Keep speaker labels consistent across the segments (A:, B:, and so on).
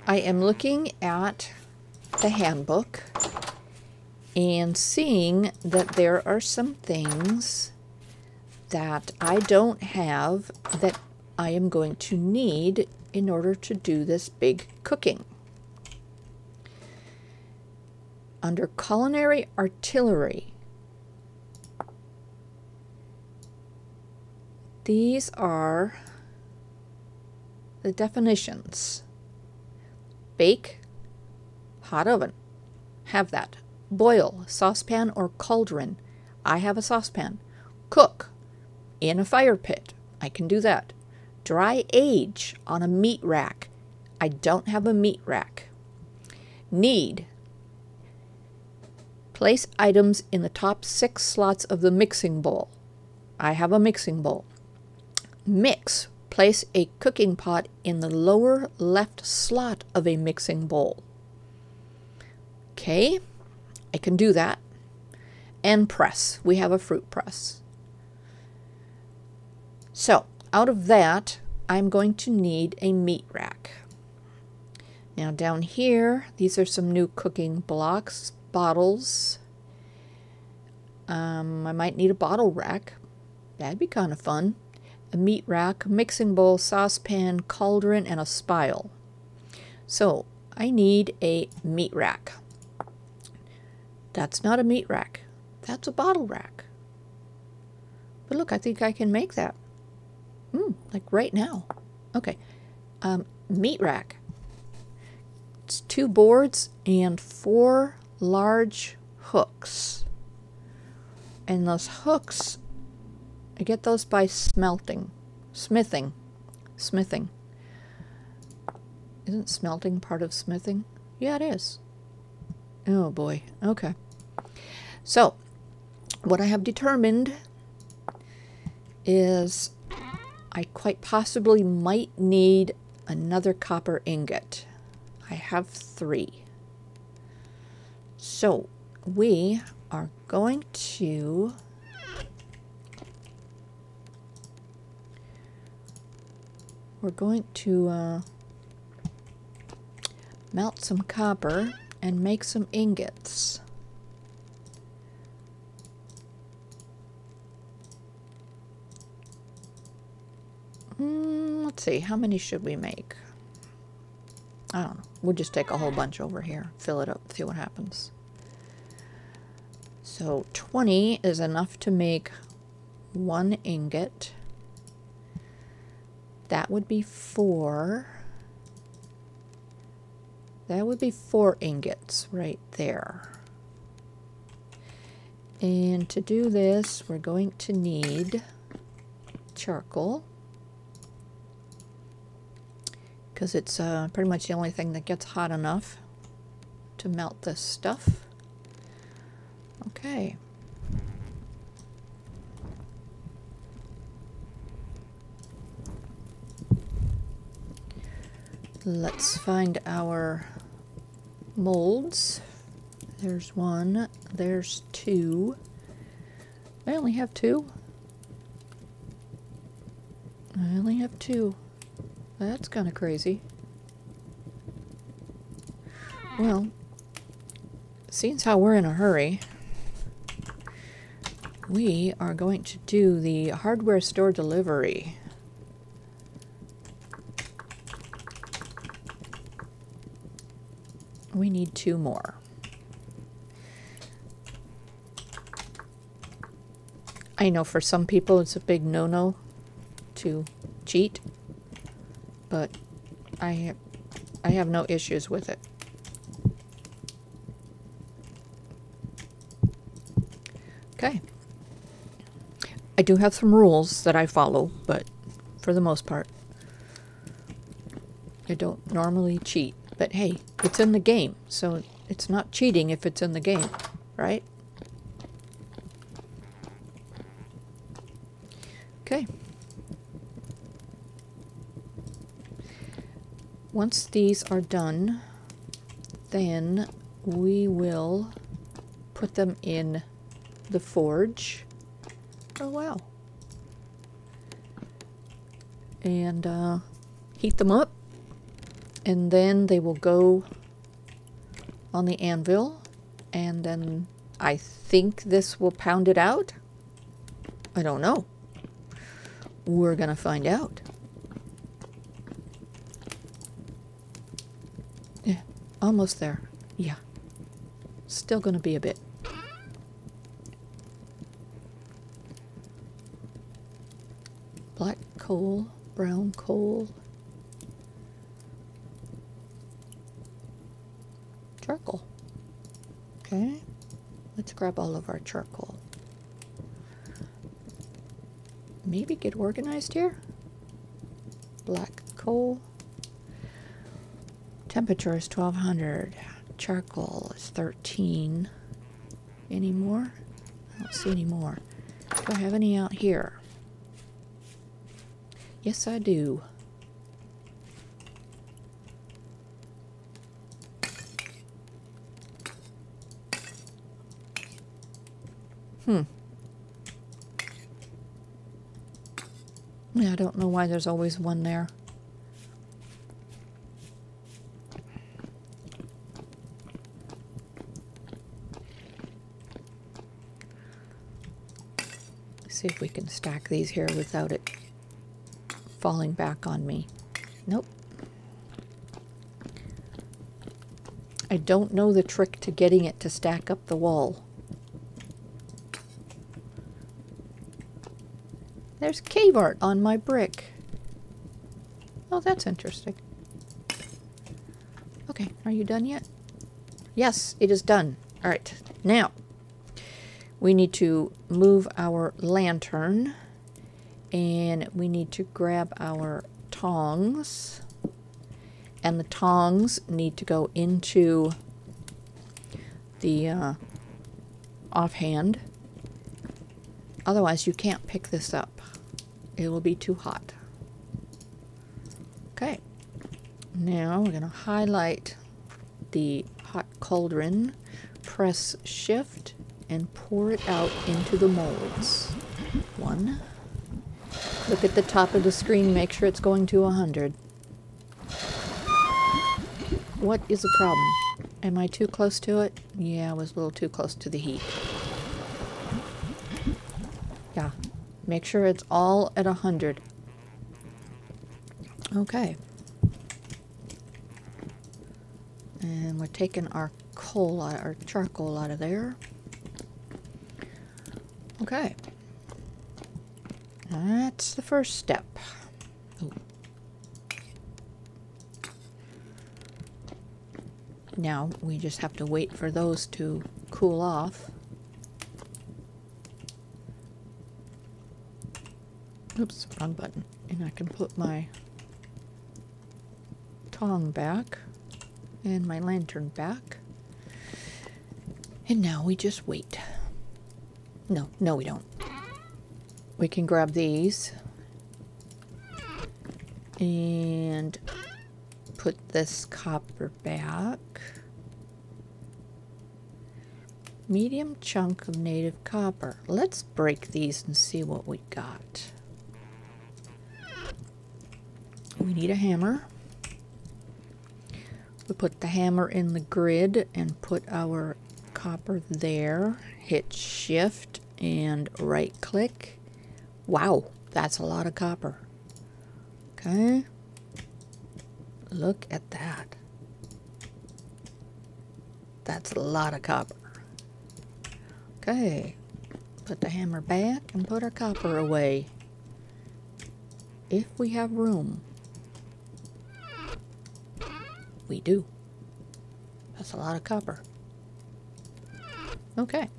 A: I am looking at the handbook and seeing that there are some things that I don't have that I am going to need in order to do this big cooking. Under culinary artillery, these are the definitions. Bake, hot oven, have that. Boil, saucepan or cauldron. I have a saucepan. Cook, in a fire pit. I can do that. Dry age on a meat rack. I don't have a meat rack. Knead. Place items in the top 6 slots of the mixing bowl. I have a mixing bowl. Mix. Place a cooking pot in the lower left slot of a mixing bowl. Okay, I can do that. And press. We have a fruit press. So, out of that, I'm going to need a meat rack. Now down here, these are some new cooking blocks, bottles. I might need a bottle rack. That'd be kind of fun. A meat rack, mixing bowl, saucepan, cauldron, and a spile. So, I need a meat rack. That's not a meat rack. That's a bottle rack. But look, I think I can make that. Like right now. Okay. Meat rack. It's 2 boards and 4 large hooks. And those hooks, I get those by smithing. Isn't smelting part of smithing? Yeah, it is. Oh boy. Okay. So, what I have determined is I quite possibly might need another copper ingot. I have 3. So, we are going to melt some copper and make some ingots. Let's see, how many should we make? I don't know. We'll just take a whole bunch over here, fill it up, see what happens. So 20 is enough to make 1 ingot. That would be 4. That would be 4 ingots right there. And to do this, we're going to need charcoal, because it's pretty much the only thing that gets hot enough to melt this stuff. Okay. Let's find our molds. There's 1, there's 2. I only have 2. I only have 2. That's kind of crazy. Well, seeing how we're in a hurry, we are going to do the hardware store delivery. We need 2 more. I know for some people it's a big no-no to cheat, but I have no issues with it. Okay. I do have some rules that I follow, but for the most part, I don't normally cheat. But hey, it's in the game, so it's not cheating if it's in the game, right? Okay. Once these are done, then we will put them in the forge. Oh wow. And heat them up And then they will go on the anvil, and then I think this will pound it out. I don't know. We're gonna find out. Yeah, almost there. Yeah. Still gonna be a bit. Black coal, brown coal, charcoal. Okay, let's grab all of our charcoal. Maybe get organized here. Black coal. Temperature is 1200. Charcoal is 13. Any more? I don't see any more. Do I have any out here? Yes, I do. Yeah, I don't know why there's always one there. See if we can stack these here without it falling back on me. Nope. I don't know the trick to getting it to stack up the wall. There's cave art on my brick. Oh, that's interesting. Okay, are you done yet? Yes, it is done. All right, now we need to move our lantern, and we need to grab our tongs, and the tongs need to go into the offhand. Otherwise, you can't pick this up. It will be too hot. Okay. Now we're going to highlight the hot cauldron, press shift, and pour it out into the molds. 1. Look at the top of the screen, make sure it's going to 100. What is the problem? Am I too close to it? Yeah, I was a little too close to the heat. Yeah, make sure it's all at 100. Okay. And we're taking our coal, our charcoal out of there. Okay. That's the first step. Ooh. Now we just have to wait for those to cool off. Oops, wrong button. And I can put my tong back and my lantern back. And now we just wait. No, we don't. We can grab these and put this copper back. Medium chunk of native copper. Let's break these and see what we got. We need a hammer. We put the hammer in the grid and put our copper there. Hit shift and right click. Wow, that's a lot of copper. Okay. Look at that. That's a lot of copper. Okay. Put the hammer back and put our copper away. If we have room. We do. That's a lot of copper. Okay.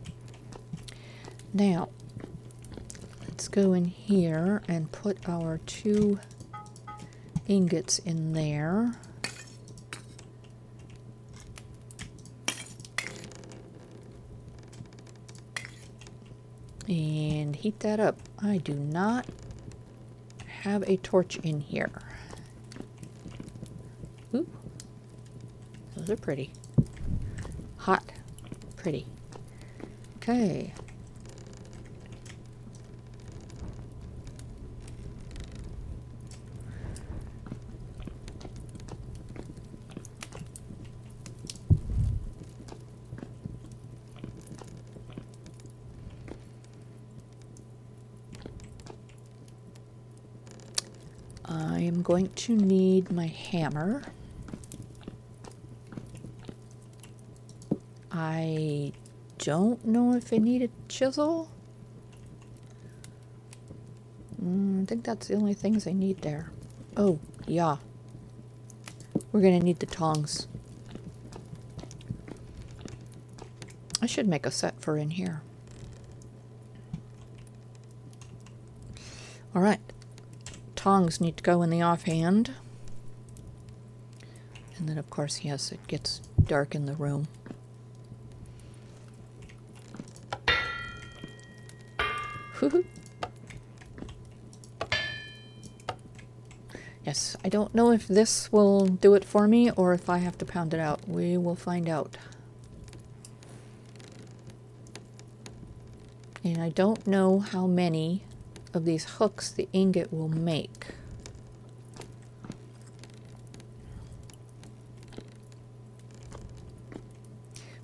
A: Now, let's go in here and put our 2 ingots in there. And heat that up. I do not have a torch in here. Ooh. Those are pretty. Hot. Pretty. Okay. I'm going to need my hammer. I don't know if I need a chisel. I think that's the only things I need there. Oh, yeah. We're gonna need the tongs. I should make a set for in here. Alright. Tongs need to go in the offhand. And then, of course, yes, it gets dark in the room. Yes, I don't know if this will do it for me or if I have to pound it out. We will find out. And I don't know how many of these hooks the ingot will make.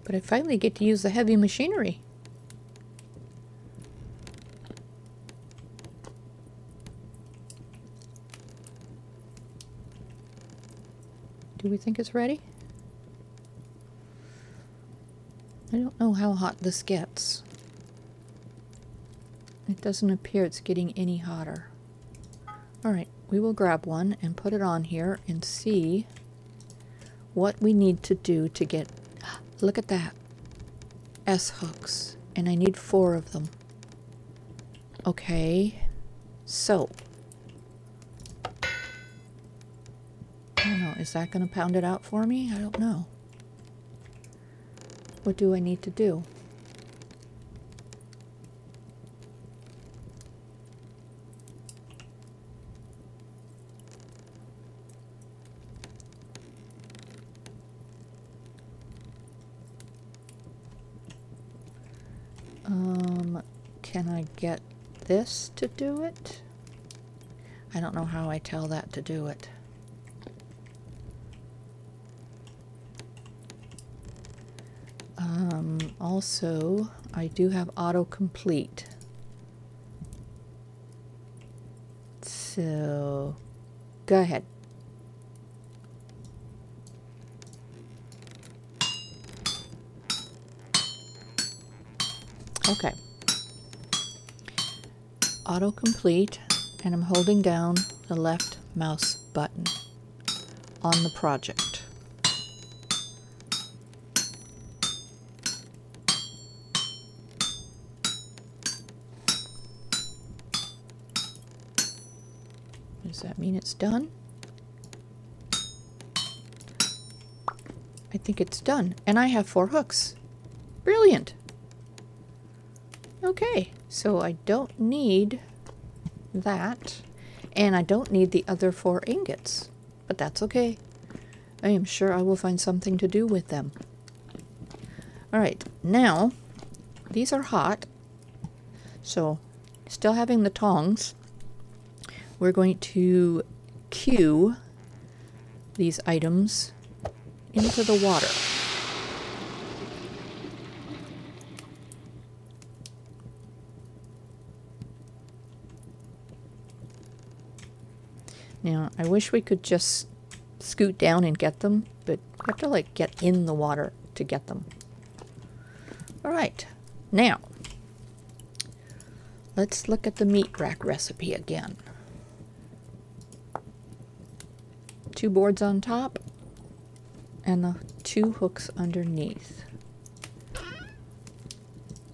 A: But I finally get to use the heavy machinery. Do we think it's ready? I don't know how hot this gets. It doesn't appear it's getting any hotter. Alright, we will grab one and put it on here and see what we need to do to get... Look at that. S-hooks. And I need 4 of them. Okay. So. I don't know. Is that going to pound it out for me? I don't know. What do I need to do? Can I get this to do it? I don't know how I tell that to do it. Also, I do have autocomplete. So, go ahead. Okay. Autocomplete, and I'm holding down the left mouse button on the project. Does that mean it's done? I think it's done, and I have 4 hooks. Brilliant! Okay, so I don't need that, and I don't need the other 4 ingots, but that's okay. I am sure I will find something to do with them. Alright, now, these are hot, so still having the tongs, we're going to cue these items into the water. Now, I wish we could just scoot down and get them, but we have to, like, get in the water to get them. Alright, now, let's look at the meat rack recipe again. 2 boards on top, and the 2 hooks underneath.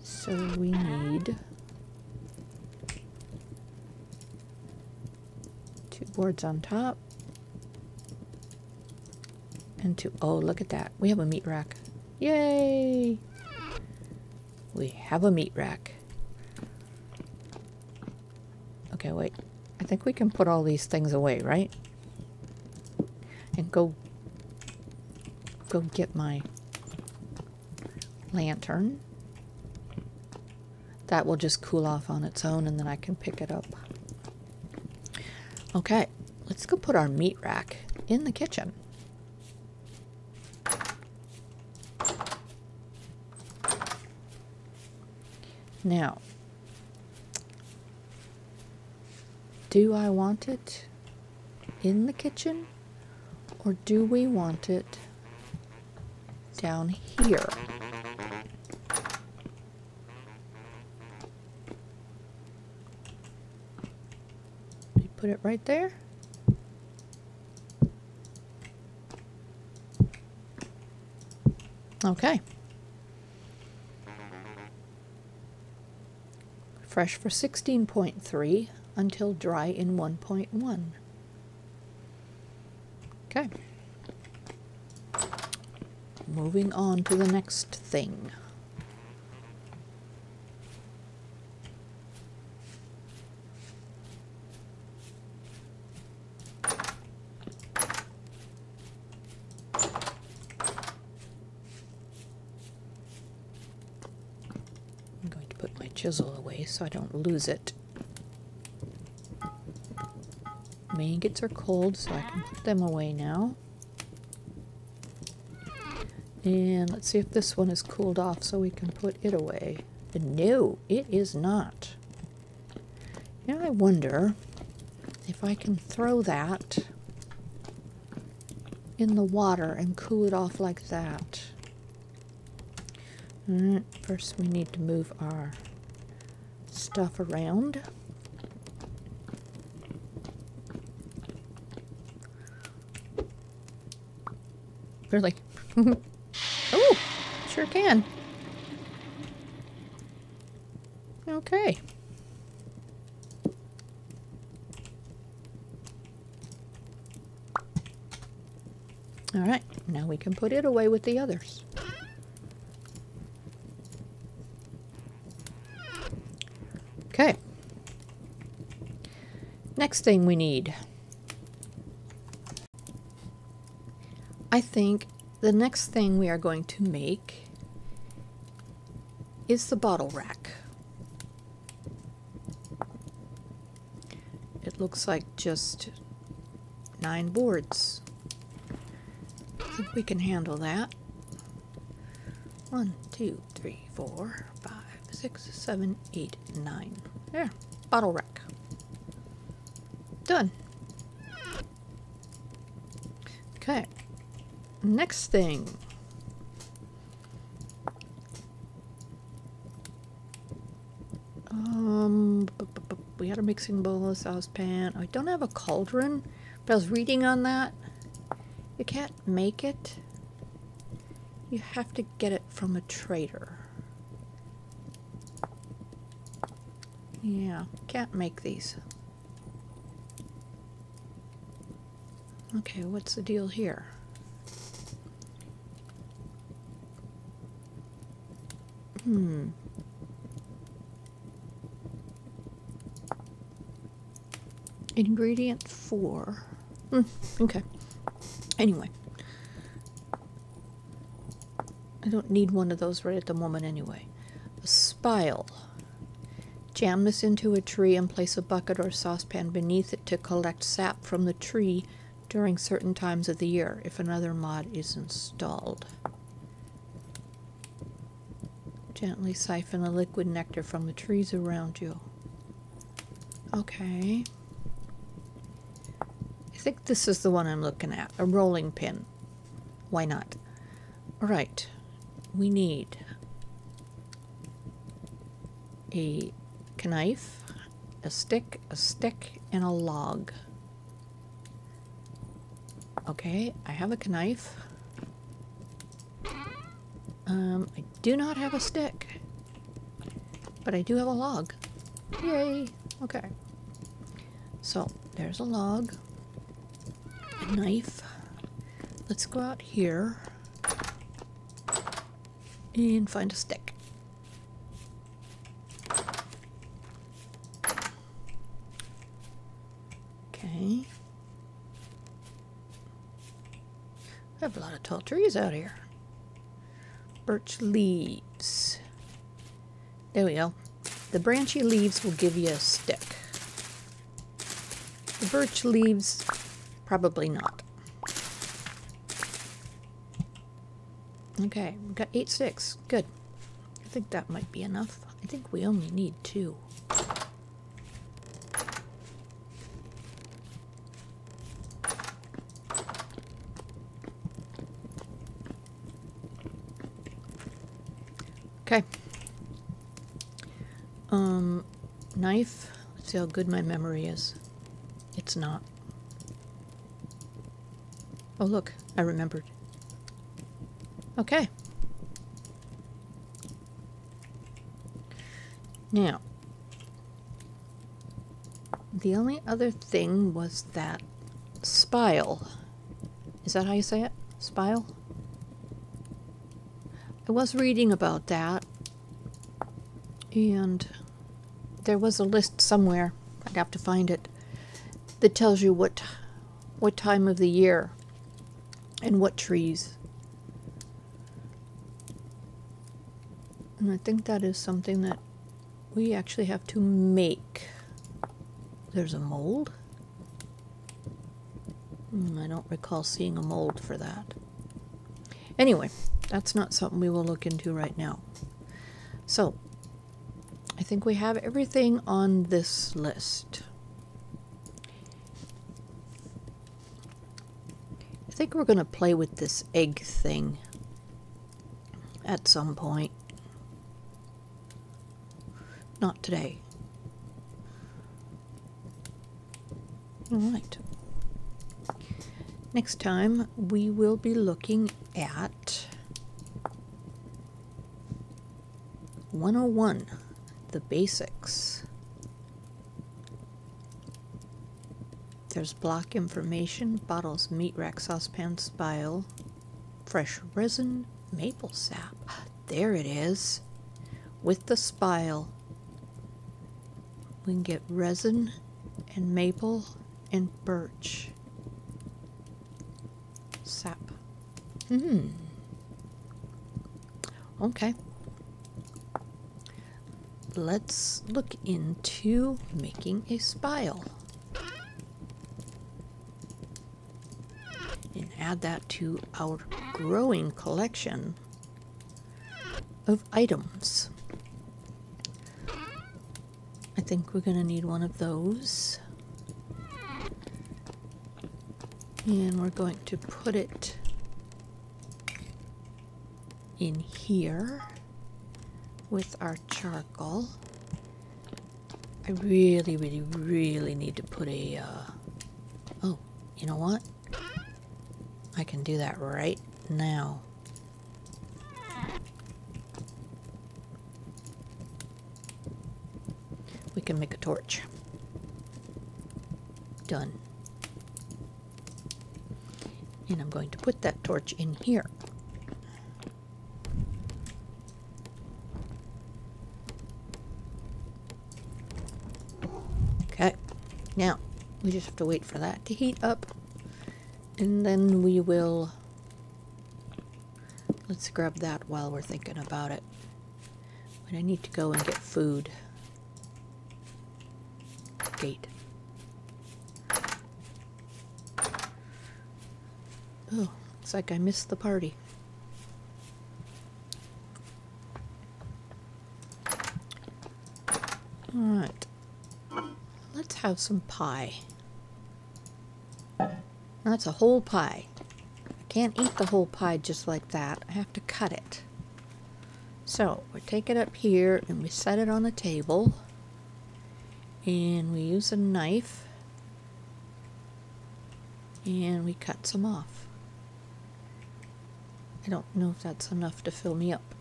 A: So we need... 2 boards on top, and 2. Oh, look at that. We have a meat rack. Yay! We have a meat rack. Okay, wait. I think we can put all these things away, right? And go get my lantern. That will just cool off on its own, and then I can pick it up. Okay, let's go put our meat rack in the kitchen. Now, do I want it? in the kitchen, or do we want it down here? We put it right there. Okay. Fresh for 16.3 until dry in 1.1. Okay. Moving on to the next thing. I'm going to put my chisel away so I don't lose it. Maggots are cold, so I can put them away now. And let's see if this one is cooled off so we can put it away. No, it is not. Now I wonder if I can throw that in the water and cool it off like that. Alright, first we need to move our stuff around. Really? Oh, sure can. Okay. All right, now we can put it away with the others. Okay. Next thing we need. I think the next thing we are going to make is the bottle rack. It looks like just 9 boards. I think we can handle that. 1, 2, 3, 4, 5, 6, 7, 8, 9. There, bottle rack. Done. Okay. Next thing. We had a mixing bowl, a saucepan. I don't have a cauldron, but I was reading on that. You can't make it. You have to get it from a trader. Yeah, can't make these. Okay, what's the deal here? Ingredient 4. Okay. Anyway. I don't need one of those right at the moment anyway. A spile. Jam this into a tree and place a bucket or saucepan beneath it to collect sap from the tree during certain times of the year, if another mod is installed. Gently siphon the liquid nectar from the trees around you. Okay. I think this is the one I'm looking at. A rolling pin. Why not? Alright. We need a knife, a stick, and a log. Okay, I have a knife. I do not have a stick, but I do have a log. Yay! Okay. So, there's a log, a knife. Let's go out here and find a stick. Okay. I have a lot of tall trees out here. Birch leaves. There we go. The branchy leaves will give you a stick. The birch leaves, probably not. Okay, we've got 8 sticks. Good. I think that might be enough. I think we only need 2. Okay. Knife. Let's see how good my memory is. It's not. Oh, look, I remembered. Okay. Now, the only other thing was that spile. Is that how you say it? Spile? I was reading about that, and there was a list somewhere, I'd have to find it, that tells you what time of the year and what trees. And I think that is something that we actually have to make. There's a mold? I don't recall seeing a mold for that. Anyway, that's not something we will look into right now. So, I think we have everything on this list. I think we're going to play with this egg thing at some point. Not today. All right. Next time we will be looking at 101, the basics. There's block information, bottles, meat rack, saucepan, spile, fresh resin, maple sap. There it is. With the spile, we can get resin and maple and birch sap. Okay. Let's look into making a spile and add that to our growing collection of items. I think we're going to need one of those. And we're going to put it in here with our charcoal. I really, really, really need to put a, oh, you know what? I can do that right now. We can make a torch. Done. And I'm going to put that torch in here. Okay, now we just have to wait for that to heat up, and then we will, let's grab that while we're thinking about it. But I need to go and get food. Gate. Oh, looks like I missed the party. Alright. Let's have some pie. That's a whole pie. I can't eat the whole pie just like that. I have to cut it. So, we take it up here and we set it on the table. And we use a knife. And we cut some off. I don't know if that's enough to fill me up.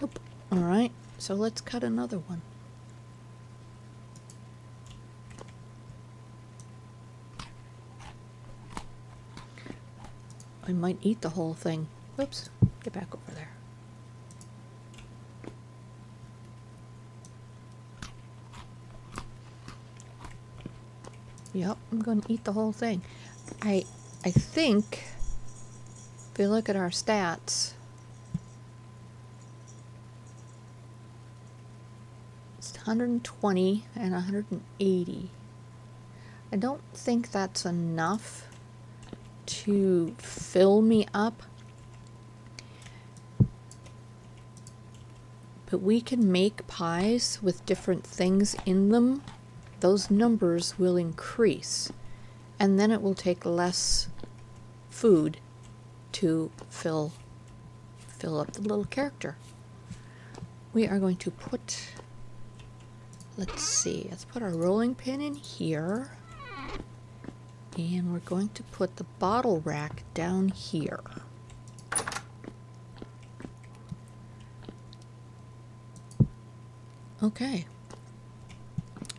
A: Nope. Alright, so let's cut another one. I might eat the whole thing. Whoops, get back over there. Yep, I'm going to eat the whole thing. I think, if you look at our stats, it's 120 and 180. I don't think that's enough to fill me up, but we can make pies with different things in them. Those numbers will increase, and then it will take less food to fill fill up the little character. We are going to put, let's see, let's put our rolling pin in here. And we're going to put the bottle rack down here. Okay.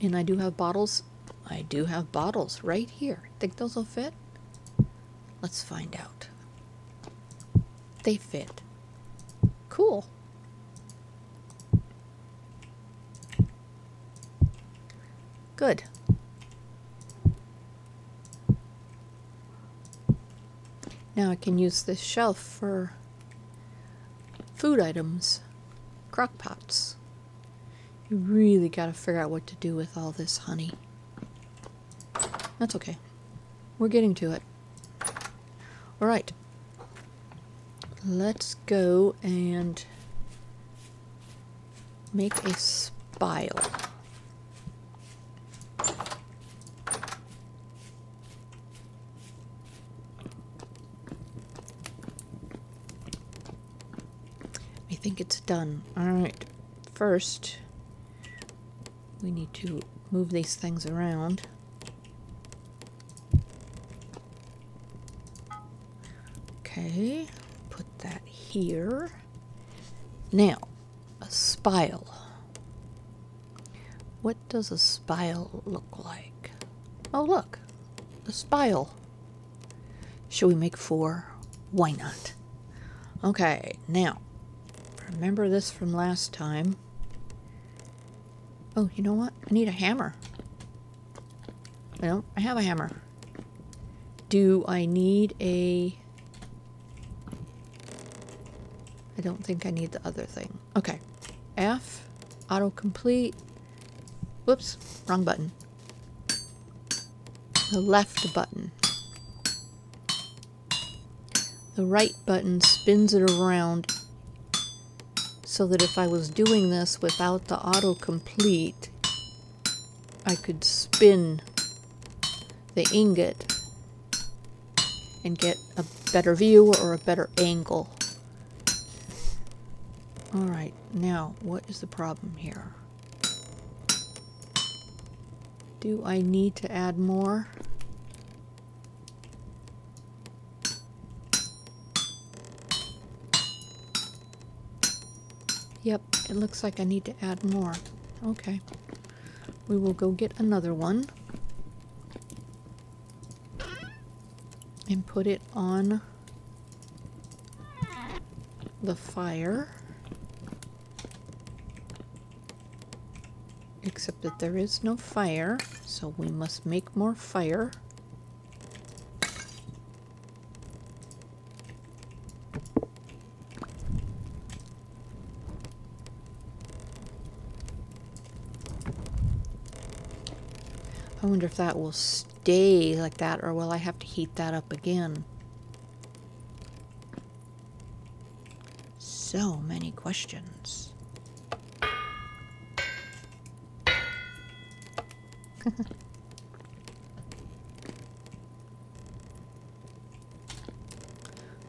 A: And I do have bottles. I do have bottles right here. Think those will fit? Let's find out. They fit. Cool. Good. Now I can use this shelf for food items, crock pots. You really gotta figure out what to do with all this honey. That's okay. We're getting to it. Alright. Let's go and make a spile. I think it's done. Alright. First, we need to move these things around. Okay, put that here. Now, a spile. What does a spile look like? Oh, look, a spile. Should we make 4? Why not? Okay, now, remember this from last time. Oh, you know what? I need a hammer. Well, I have a hammer. Do I need a... I don't think I need the other thing. Okay. F, autocomplete. Whoops, wrong button. The left button. The right button spins it around so that if I was doing this without the autocomplete, I could spin the ingot and get a better view or a better angle. Alright, now what is the problem here? Do I need to add more? Yep, it looks like I need to add more. Okay. We will go get another one and put it on the fire. Except that there is no fire, so we must make more fire. I wonder if that will stay like that, or will I have to heat that up again? So many questions.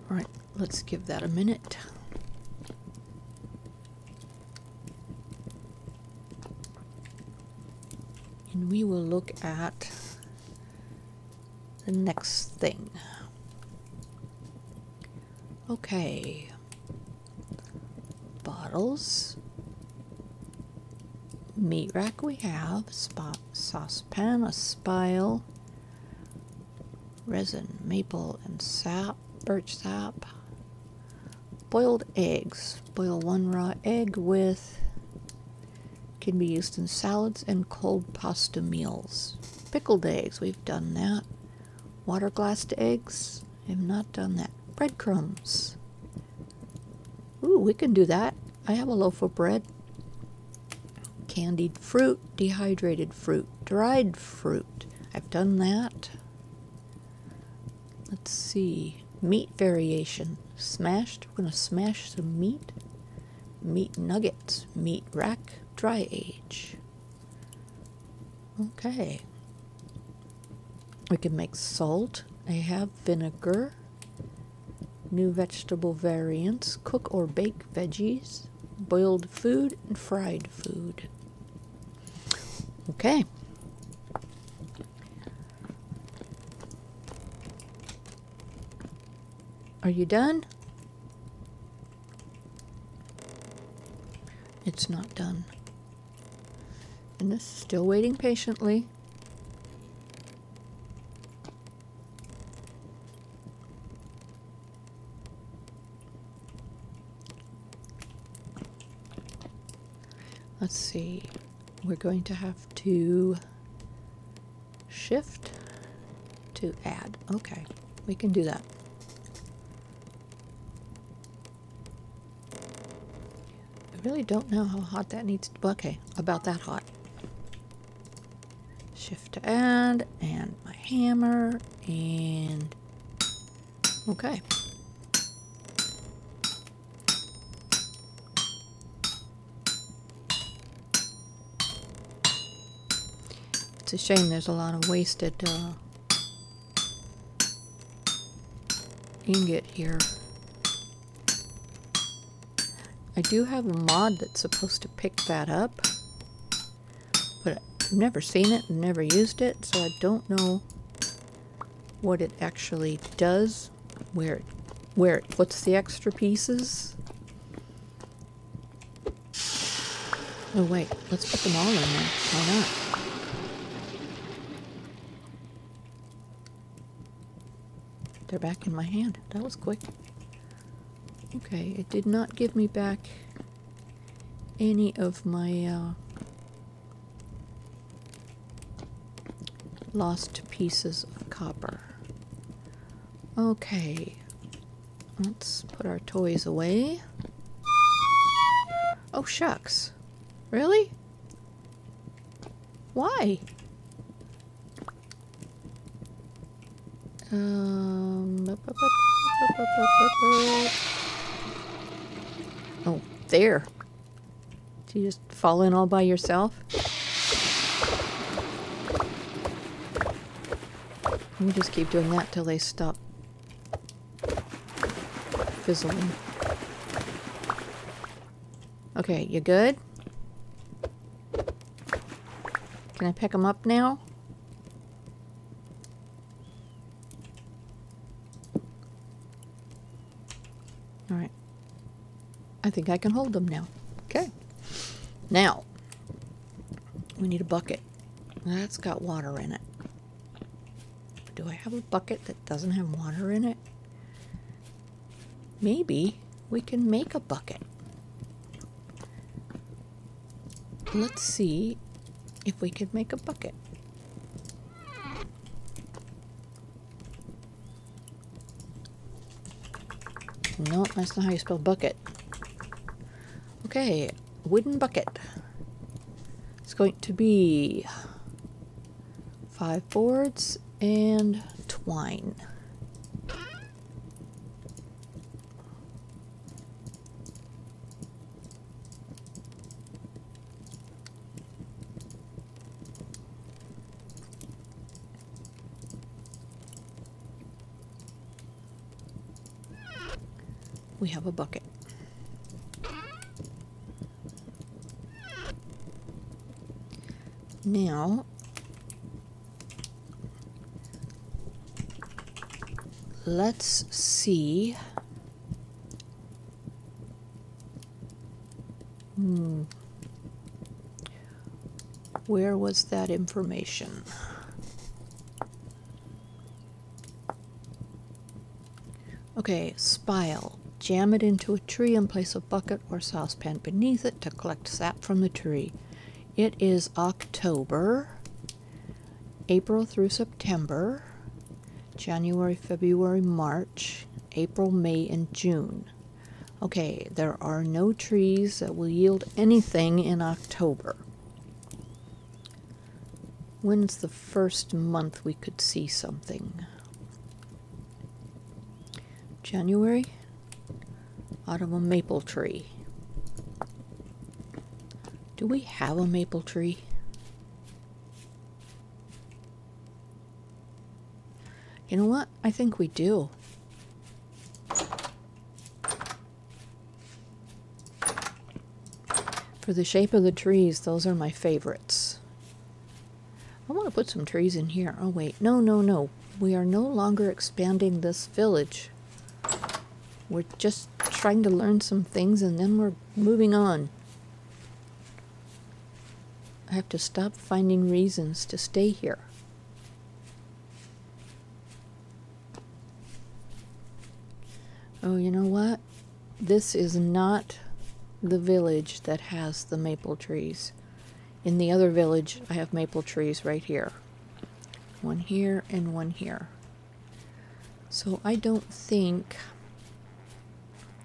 A: Alright, let's give that a minute. And we will look at the next thing. Okay. Bottles. Meat rack we have. Saucepan, a spile. Resin, maple, and sap. Birch sap. Boiled eggs. Boil 1 raw egg with... Can be used in salads and cold pasta meals. Pickled eggs, we've done that. Water glassed eggs, I have not done that. Breadcrumbs. Ooh, we can do that. I have a loaf of bread. Candied fruit, dehydrated fruit, dried fruit. I've done that. Let's see. Meat variation. Smashed. We're going to smash some meat. Meat nuggets. Meat rack. Dry age. Okay. We can make salt. I have vinegar. New vegetable variants. Cook or bake veggies. Boiled food and fried food. Okay. Are you done? It's not done. And this is still waiting patiently. Let's see. We're going to have to shift to add. Okay, we can do that. I really don't know how hot that needs to be. Okay, about that hot. Shift to add, and my hammer, and okay. It's a shame there's a lot of wasted ingot here. I do have a mod that's supposed to pick that up, but I've never seen it and never used it, so I don't know what it actually does, where it puts the extra pieces. Oh wait, let's put them all in there. Why not? They're back in my hand. That was quick. Okay, it did not give me back any of my lost pieces of copper. Okay, let's put our toys away. Oh shucks. Really? Why? Oh, there. Did you just fall in all by yourself? You just keep doing that till they stop fizzling. Okay, you good? Can I pick them up now? Alright. I think I can hold them now. Okay. Now, we need a bucket. That's got water in it. Do I have a bucket that doesn't have water in it? Maybe we can make a bucket. Let's see if we could make a bucket. No, that's not how you spell bucket. Okay, wooden bucket. It's going to be 5 boards and twine. We have a bucket. Now, let's see. Where was that information? Okay, spile. Jam it into a tree and place a bucket or saucepan beneath it to collect sap from the tree. It is October, April through September, January, February, March, April, May, and June. Okay, there are no trees that will yield anything in October. When's the first month we could see something? January? Out of a maple tree. Do we have a maple tree? You know what? I think we do. For the shape of the trees, those are my favorites. I want to put some trees in here. Oh wait, no, no, no. We are no longer expanding this village. We're just trying to learn some things and then we're moving on. I have to stop finding reasons to stay here. Oh, you know what? This is not the village that has the maple trees. In the other village, I have maple trees right here. One here and one here. So I don't think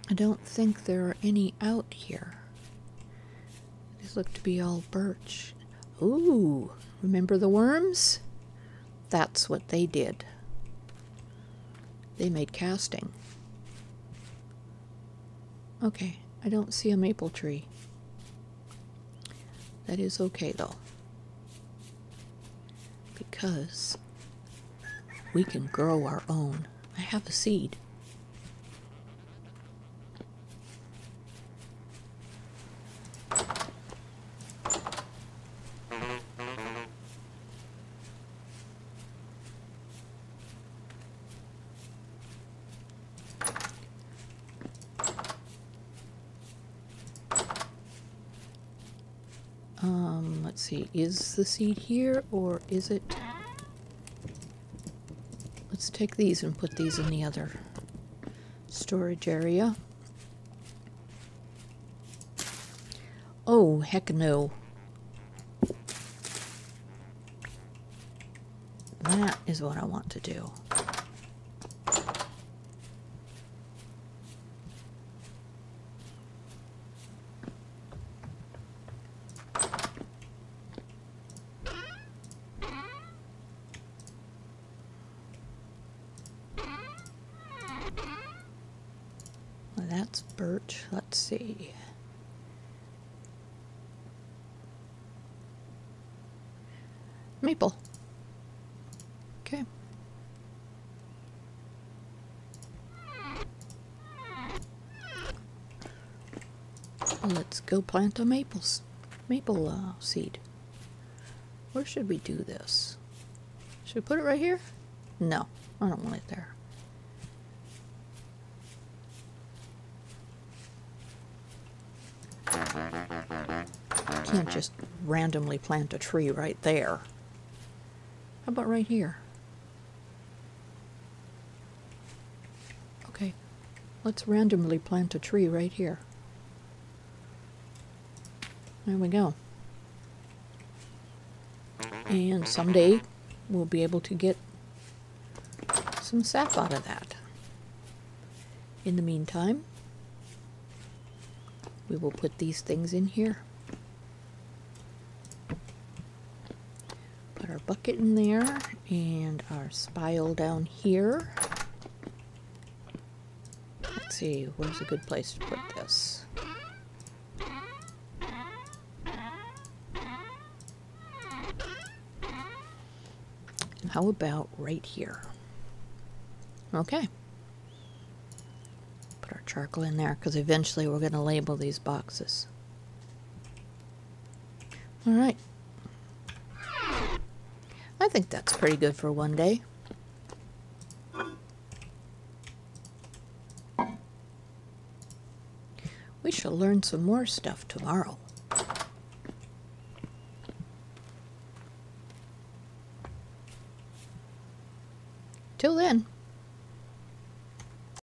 A: there are any out here. These look to be all birch. Ooh, remember the worms? That's what they did. They made casting. Okay, I don't see a maple tree. That is okay though, because we can grow our own. I have a seed. Let's see, is the seed here or is it? Let's take these and put these in the other storage area. Oh, heck no. That is what I want to do. That's birch. Let's see. Maple. Okay. Let's go plant a maple seed. Where should we do this? Should we put it right here? No, I don't want it there. Can't just randomly plant a tree right there. How about right here? Okay, let's randomly plant a tree right here. There we go. And someday we'll be able to get some sap out of that. In the meantime, we will put these things in here. Put our bucket in there and our spile down here. Let's see, where's a good place to put this? How about right here? Okay. Put our charcoal in there because eventually we're going to label these boxes. All right. I think that's pretty good for one day. We shall learn some more stuff tomorrow. Till then.